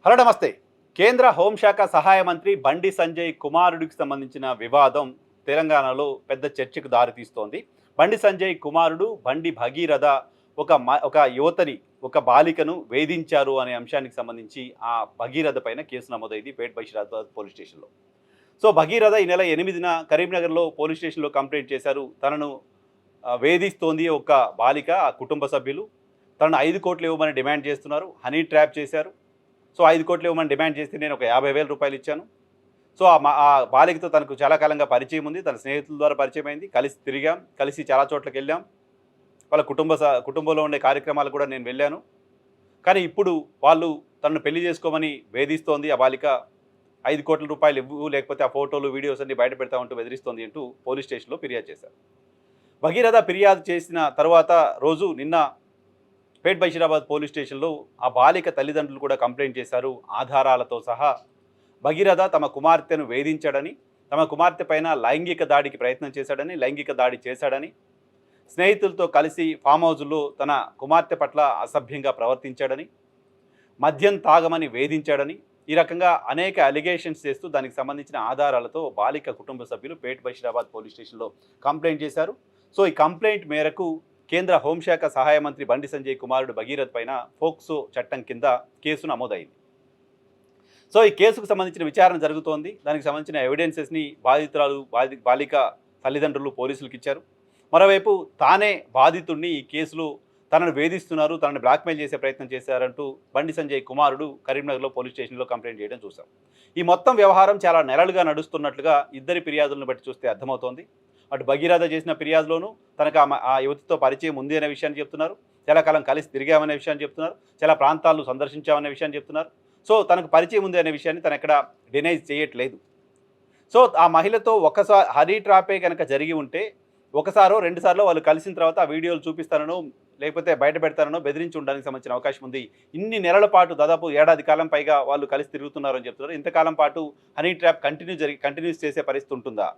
Hello నమస్తే. కేంద్ర హోంశాఖ సహాయ మంత్రి బండి సంజయ్ కుమారుడికి సంబంధించిన వివాదం తెలంగాణలో పెద్ద చర్చకు దారితీస్తోంది. బండి సంజయ్ కుమారుడు బండి భగీరథ ఒక యువతని, ఒక బాలికను వేధించారు అనే అంశానికి సంబంధించి ఆ భగీరథ పైన కేసు నమోదైంది పేట్ బషీరాబాద్ పోలీస్ స్టేషన్లో. సో భగీరథ ఈ నెల 8న కరీంనగర్లో పోలీస్ స్టేషన్లో కంప్లైంట్ చేశారు. తనను వేధిస్తోంది ఒక బాలిక, ఆ కుటుంబ సభ్యులు. తనను 5 కోట్లు ఇవ్వమని డిమాండ్ చేస్తున్నారు. హనీ ట్రాప్ చేశారు. సో 5 కోట్లు ఇవ్వమని డిమాండ్ చేస్తే నేను ఒక 50,000 రూపాయలు ఇచ్చాను. సో ఆ బాలికతో తనకు చాలా కాలంగా పరిచయం ఉంది. తన స్నేహితుల ద్వారా పరిచయం అయింది. కలిసి తిరిగాం, కలిసి చాలా చోట్లకి వెళ్ళాం. వాళ్ళ కుటుంబంలో ఉండే కార్యక్రమాలు కూడా నేను వెళ్ళాను. కానీ ఇప్పుడు వాళ్ళు తనను పెళ్లి చేసుకోమని వేధిస్తోంది ఆ బాలిక. 5 కోట్ల రూపాయలు ఇవ్వు, లేకపోతే ఆ ఫోటోలు వీడియోస్ అన్ని బయట పెడతా ఉంటూ బెదిరిస్తోంది అంటూ పోలీస్ స్టేషన్లో ఫిర్యాదు చేశారు. భగీరథ ఫిర్యాదు చేసిన తర్వాత రోజు నిన్న పేట్ బషీరాబాద్ పోలీస్ స్టేషన్లో ఆ బాలిక తల్లిదండ్రులు కూడా కంప్లైంట్ చేశారు ఆధారాలతో సహా. భగీరథ తమ కుమార్తెను వేధించాడని, తమ కుమార్తె పైన లైంగిక దాడికి ప్రయత్నం చేశాడని, లైంగిక దాడి చేశాడని, స్నేహితులతో కలిసి ఫామ్ హౌజ్లో తన కుమార్తె పట్ల అసభ్యంగా ప్రవర్తించాడని, మద్యం తాగమని వేధించాడని, ఈ రకంగా అనేక అలిగేషన్స్ చేస్తూ దానికి సంబంధించిన ఆధారాలతో బాలిక కుటుంబ సభ్యులు పేట్ బషీరాబాద్ పోలీస్ స్టేషన్లో కంప్లైంట్ చేశారు. సో ఈ కంప్లైంట్ మేరకు కేంద్ర హోంశాఖ సహాయ మంత్రి బండి సంజయ్ కుమారుడు భగీరథ్ పైన ఫోక్సో చట్టం కింద కేసు నమోదైంది. సో ఈ కేసుకు సంబంధించిన విచారణ జరుగుతోంది. దానికి సంబంధించిన ఎవిడెన్సెస్ని బాలిక తల్లిదండ్రులు పోలీసులకు ఇచ్చారు. మరోవైపు తానే బాధితుడిని, ఈ కేసులో తనను వేధిస్తున్నారు, తనను బ్లాక్మెయిల్ చేసే ప్రయత్నం చేశారంటూ బండి సంజయ్ కుమారుడు కరీంనగర్లో పోలీస్ స్టేషన్లో కంప్లైంట్ చేయడం చూసాం. ఈ మొత్తం వ్యవహారం చాలా నెలలుగా నడుస్తున్నట్లుగా ఇద్దరి ఫిర్యాదులను బట్టి చూస్తే అర్థమవుతోంది. అటు భగీరథ చేసిన ఫిర్యాదులోనూ తనకు ఆ యువతితో పరిచయం ఉంది అనే విషయాన్ని చెప్తున్నారు. చాలా కాలం కలిసి తిరిగామనే విషయాన్ని చెప్తున్నారు. చాలా ప్రాంతాలను సందర్శించామనే విషయాన్ని చెప్తున్నారు. సో తనకు పరిచయం ఉంది అనే విషయాన్ని తను ఎక్కడ డినైజ్ చేయట్లేదు. సో ఆ మహిళతో ఒకసారి హనీ ట్రాపే కనుక జరిగి ఉంటే, ఒకసారో రెండుసార్లు వాళ్ళు కలిసిన తర్వాత ఆ వీడియోలు చూపిస్తానో లేకపోతే బయట పెడతానో బెదిరించి ఉండడానికి సంబంధించిన అవకాశం ఉంది. ఇన్ని నెలల పాటు దాదాపు ఏడాది కాలం పైగా వాళ్ళు కలిసి తిరుగుతున్నారని చెప్తున్నారు. ఇంతకాలం పాటు హనీ ట్రాప్ కంటిన్యూస్ చేసే పరిస్థితి ఉంటుందా?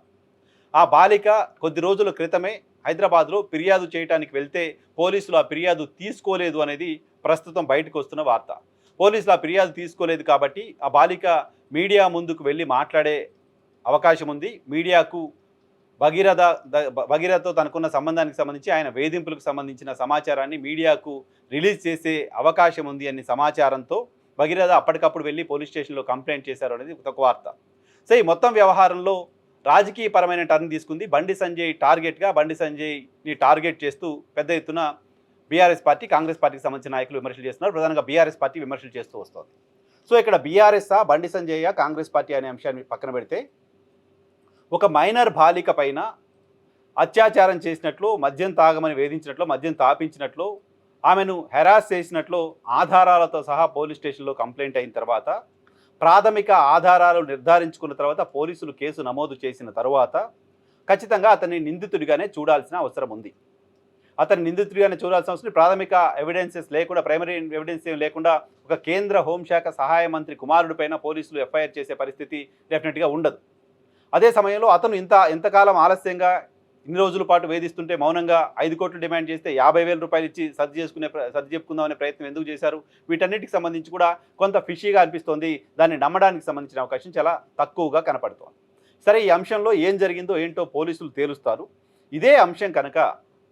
ఆ బాలిక కొద్ది రోజుల క్రితమే హైదరాబాద్లో ఫిర్యాదు చేయడానికి వెళ్తే పోలీసులు ఆ ఫిర్యాదు తీసుకోలేదు అనేది ప్రస్తుతం బయటకు వస్తున్న వార్త. పోలీసులు ఆ ఫిర్యాదు తీసుకోలేదు కాబట్టి ఆ బాలిక మీడియా ముందుకు వెళ్ళి మాట్లాడే అవకాశం ఉంది. మీడియాకు భగీరథతో తనకున్న సంబంధానికి సంబంధించి, ఆయన వేధింపులకు సంబంధించిన సమాచారాన్ని మీడియాకు రిలీజ్ చేసే అవకాశం ఉంది అనే సమాచారంతో భగీరథ అప్పటికప్పుడు వెళ్ళి పోలీస్ స్టేషన్లో కంప్లైంట్ చేశారు అనేది ఒక వార్త. సో ఈ మొత్తం వ్యవహారంలో రాజకీయపరమైన టర్న్ తీసుకుంది. బండి సంజయ్ని టార్గెట్ చేస్తూ పెద్ద ఎత్తున బీఆర్ఎస్ పార్టీ, కాంగ్రెస్ పార్టీకి సంబంధించిన నాయకులు విమర్శలు చేస్తున్నారు. ప్రధానంగా బీఆర్ఎస్ పార్టీ విమర్శలు చేస్తూ వస్తుంది. సో ఇక్కడ బీఆర్ఎస్ బండి సంజయ్ కాంగ్రెస్ పార్టీ అనే అంశాన్ని పక్కన పెడితే, ఒక మైనర్ బాలిక పైన అత్యాచారం చేసినట్లు, మద్యం తాగమని వేధించినట్లు, మద్యం తాపించినట్లు, ఆమెను హెరాస్ చేసినట్లు ఆధారాలతో సహా పోలీస్ స్టేషన్లో కంప్లైంట్ అయిన తర్వాత, ప్రాథమిక ఆధారాలు నిర్ధారించుకున్న తర్వాత, పోలీసులు కేసు నమోదు చేసిన తర్వాత ఖచ్చితంగా అతన్ని నిందితుడిగానే చూడాల్సిన అవసరం ఉంది. అతన్ని నిందితుడిగానే చూడాల్సిన అవసరం. ప్రాథమిక ఎవిడెన్సెస్ లేకుండా, ప్రైమరీ ఎవిడెన్స్ ఏం లేకుండా ఒక కేంద్ర హోంశాఖ సహాయ మంత్రి కుమారుడి పైన పోలీసులు ఎఫ్ఐఆర్ చేసే పరిస్థితి డెఫినెట్గా ఉండదు. అదే సమయంలో అతను ఎంతకాలం ఆలస్యంగా ఇన్ని రోజుల పాటు వేధిస్తుంటే మౌనంగా 5 కోట్లు డిమాండ్ చేస్తే 50,000 రూపాయలు ఇచ్చి సర్ది చెప్పుకుందామనే ప్రయత్నం ఎందుకు చేశారు? వీటన్నిటికి సంబంధించి కూడా కొంత ఫిషీగా అనిపిస్తోంది. దాన్ని నమ్మడానికి సంబంధించిన అవకాశం చాలా తక్కువగా కనపడుతోంది. సరే, ఈ అంశంలో ఏం జరిగిందో ఏంటో పోలీసులు తేలుస్తారు. ఇదే అంశం కనుక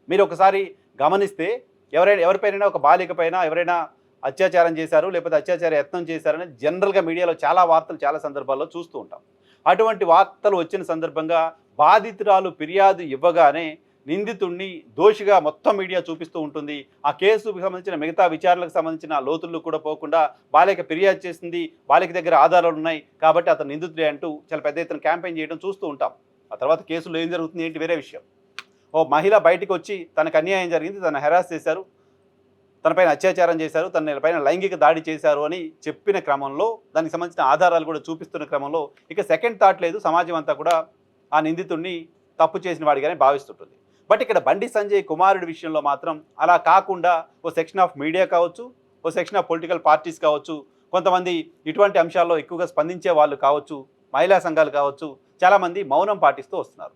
మీరు ఒకసారి గమనిస్తే, ఎవరిపైనా ఒక బాలిక పైన ఎవరైనా అత్యాచారం చేశారు, లేకపోతే అత్యాచార యత్నం చేశారని జనరల్గా మీడియాలో చాలా వార్తలు చాలా సందర్భాల్లో చూస్తూ ఉంటాం. అటువంటి వార్తలు వచ్చిన సందర్భంగా బాధితురాలు ఫిర్యాదు ఇవ్వగానే నిందితుడిని దోషిగా మొత్తం మీడియా చూపిస్తూ ఉంటుంది. ఆ కేసుకు సంబంధించిన మిగతా విచారణలకు సంబంధించిన లోతుల్లో కూడా పోకుండా బాలిక ఫిర్యాదు చేసింది, బాలిక దగ్గర ఆధారాలు ఉన్నాయి కాబట్టి అతను నిందితుడే అంటూ చాలా పెద్ద ఎత్తున క్యాంపెయిన్ చేయడం చూస్తూ ఉంటాం. ఆ తర్వాత కేసులో ఏం జరుగుతుంది ఏంటి వేరే విషయం. ఓ మహిళ బయటకు వచ్చి తనకు అన్యాయం జరిగింది, తను హెరాస్ చేశారు, తనపైన అత్యాచారం చేశారు, తన పైన లైంగిక దాడి చేశారు అని చెప్పిన క్రమంలో, దానికి సంబంధించిన ఆధారాలు కూడా చూపిస్తున్న క్రమంలో ఇక సెకండ్ థాట్ లేదు. సమాజం అంతా కూడా ఆ నిందితుడిని తప్పు చేసిన వాడిగానే భావిస్తుంటుంది. బట్ ఇక్కడ బండి సంజయ్ కుమారుడి విషయంలో మాత్రం అలా కాకుండా ఓ సెక్షన్ ఆఫ్ మీడియా కావచ్చు, ఓ సెక్షన్ ఆఫ్ పొలిటికల్ పార్టీస్ కావచ్చు, కొంతమంది ఇటువంటి అంశాల్లో ఎక్కువగా స్పందించే వాళ్ళు కావచ్చు, మహిళా సంఘాలు కావచ్చు, చాలామంది మౌనం పాటిస్తూ వస్తున్నారు.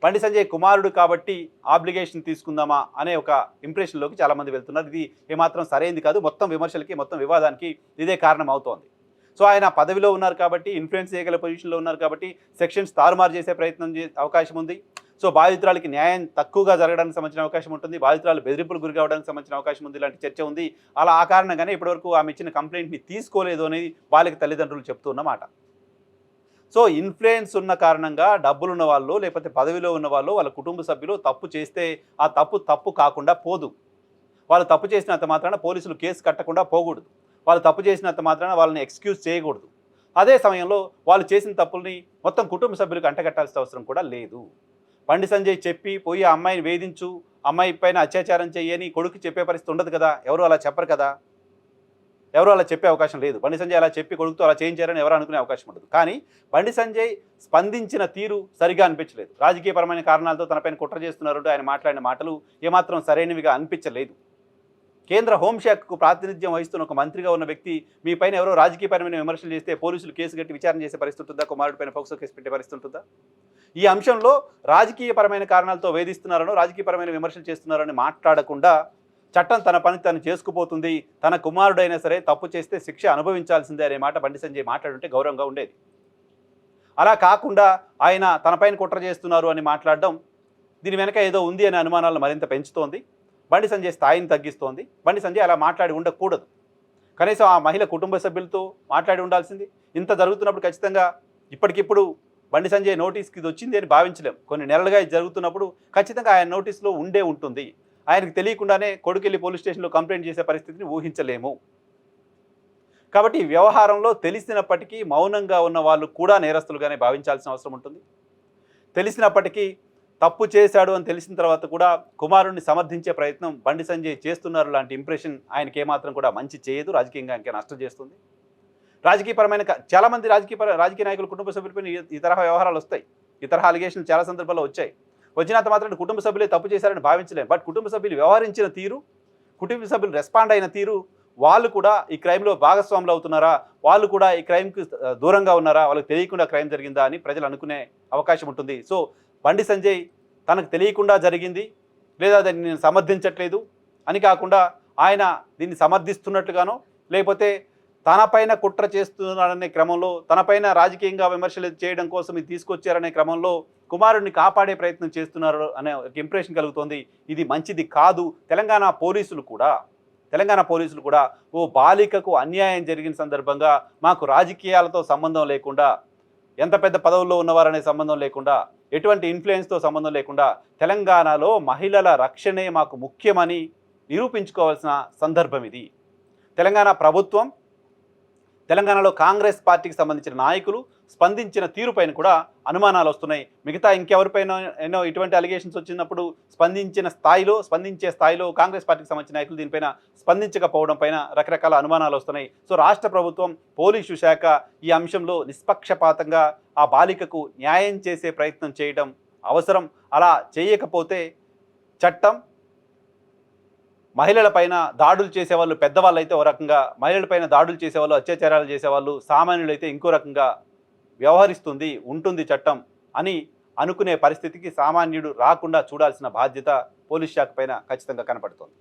బండి సంజయ్ కుమారుడు కాబట్టి ఆబ్లిగేషన్ తీసుకుందామా అనే ఒక ఇంప్రెషన్లోకి చాలామంది వెళ్తున్నారు. ఇది ఏమాత్రం సరైనది కాదు. మొత్తం విమర్శలకి, మొత్తం వివాదానికి ఇదే కారణం అవుతోంది. సో ఆయన పదవిలో ఉన్నారు కాబట్టి, ఇన్ఫ్లుయెన్స్ చేయగల పొజిషన్లో ఉన్నారు కాబట్టి సెక్షన్స్ తారుమారు చేసే ప్రయత్నం అవకాశం ఉంది. సో బాధితురాలకి న్యాయం తక్కువగా జరగడానికి సంబంధించిన అవకాశం ఉంటుంది. బాధితురాలు బెదిరింపులకు గురి కావడానికి సంబంధించిన అవకాశం ఉంది. ఇలాంటి చర్చ ఉంది. అలా ఆ కారణంగానే ఇప్పటివరకు ఆమె ఇచ్చిన కంప్లైంట్ని తీసుకోలేదు అనేది బాలిక తల్లిదండ్రులు చెప్తున్నమాట. సో ఇన్ఫ్లుయెన్స్ ఉన్న కారణంగా డబ్బులున్న వాళ్ళు, లేకపోతే పదవిలో ఉన్న వాళ్ళు, వాళ్ళ కుటుంబ సభ్యులు తప్పు చేస్తే ఆ తప్పు కాకుండా పోదు. వాళ్ళు తప్పు చేసినంత మాత్రాన పోలీసులు కేసు కట్టకుండా పోకూడదు. వాళ్ళు తప్పు చేసినంత మాత్రాన వాళ్ళని ఎక్స్క్యూజ్ చేయకూడదు. అదే సమయంలో వాళ్ళు చేసిన తప్పుల్ని మొత్తం కుటుంబ సభ్యులకు అంటగట్టాల్సిన అవసరం కూడా లేదు. బండి సంజయ్ చెప్పి పోయి ఆ అమ్మాయిని వేధించు, అమ్మాయి పైన అత్యాచారం చెయ్యని కొడుకు చెప్పే పరిస్థితి ఉండదు కదా. ఎవరు అలా చెప్పరు కదా. ఎవరు అలా చెప్పే అవకాశం లేదు. బండి సంజయ్ అలా చెప్పి కొడుకుతో అలా చేయించారని ఎవరు అనుకునే అవకాశం ఉండదు. కానీ బండి సంజయ్ స్పందించిన తీరు సరిగా అనిపించలేదు. రాజకీయపరమైన కారణాలతో తనపైన కుట్ర చేస్తున్నారు ఆయన మాట్లాడిన మాటలు ఏమాత్రం సరైనవిగా అనిపించలేదు. కేంద్ర హోంశాఖకు ప్రాతినిధ్యం వహిస్తున్న ఒక మంత్రిగా ఉన్న వ్యక్తి మీ పైన ఎవరో రాజకీయపరమైన విమర్శలు చేస్తే పోలీసులు కేసు కట్టి విచారణ చేసే పరిస్థితి ఉంటుందా? కుమారుడి పైన పోక్సో కేసు పెట్టే పరిస్థితి ఉంటుందా? ఈ అంశంలో రాజకీయపరమైన కారణాలతో వేధిస్తున్నారనో, రాజకీయపరమైన విమర్శలు చేస్తున్నారని మాట్లాడకుండా చట్టం తన పని తను చేసుకుపోతుంది, తన కుమారుడైనా సరే తప్పు చేస్తే శిక్ష అనుభవించాల్సిందే అనే మాట బండి సంజయ్ మాట్లాడుంటే గౌరవంగా ఉండేది. అలా కాకుండా ఆయన తనపైన కుట్ర చేస్తున్నారు అని మాట్లాడడం దీని వెనక ఏదో ఉంది అనే అనుమానాలను మరింత పెంచుతోంది. బండి సంజయ్ స్థాయిని తగ్గిస్తోంది. బండి సంజయ్ అలా మాట్లాడి ఉండకూడదు. కనీసం ఆ మహిళ కుటుంబ సభ్యులతో మాట్లాడి ఉండాల్సింది. ఇంత జరుగుతున్నప్పుడు ఖచ్చితంగా ఇప్పటికిప్పుడు బండి సంజయ్ నోటీస్కి ఇది వచ్చింది అని భావించలేం. కొన్ని నెలలుగా ఇది జరుగుతున్నప్పుడు ఖచ్చితంగా ఆయన నోటీస్లో ఉండే ఉంటుంది. ఆయనకు తెలియకుండానే కొడుకెళ్ళి పోలీస్ స్టేషన్లో కంప్లైంట్ చేసే పరిస్థితిని ఊహించలేము. కాబట్టి ఈ వ్యవహారంలో తెలిసినప్పటికీ మౌనంగా ఉన్న వాళ్ళు కూడా నేరస్తులుగానే భావించాల్సిన అవసరం ఉంటుంది. తెలిసినప్పటికీ తప్పు చేశాడు అని తెలిసిన తర్వాత కూడా కుమారుడిని సమర్థించే ప్రయత్నం బండి సంజయ్ చేస్తున్నారు లాంటి ఇంప్రెషన్ ఆయనకి ఏమాత్రం కూడా మంచి చేయదు, రాజకీయంగా ఇంకా నష్టం చేస్తుంది. రాజకీయపరమైన చాలామంది రాజకీయ నాయకులు కుటుంబ సభ్యులపైన ఈ తరహా వ్యవహారాలు వస్తాయి. ఈ తరహా అలిగేషన్లు చాలా సందర్భాల్లో వచ్చాయి. వచ్చినంత మాత్రం కుటుంబ సభ్యులే తప్పు చేశారని భావించలేం. బట్ కుటుంబ సభ్యులు వ్యవహరించిన తీరు, కుటుంబ సభ్యులు రెస్పాండ్ అయిన తీరు, వాళ్ళు కూడా ఈ క్రైమ్లో భాగస్వాములు అవుతున్నారా, వాళ్ళు కూడా ఈ క్రైమ్కి దూరంగా ఉన్నారా, వాళ్ళకి తెలియకుండా క్రైమ్ జరిగిందా అని ప్రజలు అనుకునే అవకాశం ఉంటుంది. సో బండి సంజయ్ తనకు తెలియకుండా జరిగింది లేదా దాన్ని నేను సమర్థించట్లేదు అని కాకుండా ఆయన దీన్ని సమర్థిస్తున్నట్టుగానో లేకపోతే తనపైన కుట్ర చేస్తున్నారనే క్రమంలో, తనపైన రాజకీయంగా విమర్శలు చేయడం కోసం ఇది తీసుకొచ్చారనే క్రమంలో కుమారుడిని కాపాడే ప్రయత్నం చేస్తున్నారు అనే ఇంప్రెషన్ కలుగుతోంది. ఇది మంచిది కాదు. తెలంగాణ పోలీసులు కూడా ఓ బాలికకు అన్యాయం జరిగిన సందర్భంగా మాకు రాజకీయాలతో సంబంధం లేకుండా, ఎంత పెద్ద పదవుల్లో ఉన్నవారనే సంబంధం లేకుండా, ఎటువంటి ఇన్ఫ్లుయెన్స్తో సంబంధం లేకుండా తెలంగాణలో మహిళల రక్షణే మాకు ముఖ్యమని నిరూపించుకోవాల్సిన సందర్భం ఇది. తెలంగాణ ప్రభుత్వం, తెలంగాణలో కాంగ్రెస్ పార్టీకి సంబంధించిన నాయకులు స్పందించిన తీరుపైన కూడా అనుమానాలు వస్తున్నాయి. మిగతా ఇంకెవరిపైన ఎన్నో ఇటువంటి అలిగేషన్స్ వచ్చినప్పుడు స్పందించే స్థాయిలో కాంగ్రెస్ పార్టీకి సంబంధించిన నాయకులు దీనిపైన స్పందించకపోవడం పైన రకరకాల అనుమానాలు వస్తున్నాయి. సో రాష్ట్ర ప్రభుత్వం, పోలీసు శాఖ ఈ అంశంలో నిష్పక్షపాతంగా ఆ బాలికకు న్యాయం చేసే ప్రయత్నం చేయడం అవసరం. అలా చేయకపోతే చట్టం మహిళలపైన దాడులు చేసేవాళ్ళు పెద్దవాళ్ళు అయితే ఓ రకంగా, మహిళలపైన దాడులు చేసేవాళ్ళు, అత్యాచారాలు చేసేవాళ్ళు సామాన్యులైతే ఇంకో రకంగా ఉంటుంది చట్టం అని అనుకునే పరిస్థితికి సామాన్యుడు రాకుండా చూడాల్సిన బాధ్యత పోలీస్ శాఖ పైన ఖచ్చితంగా కనపడుతోంది.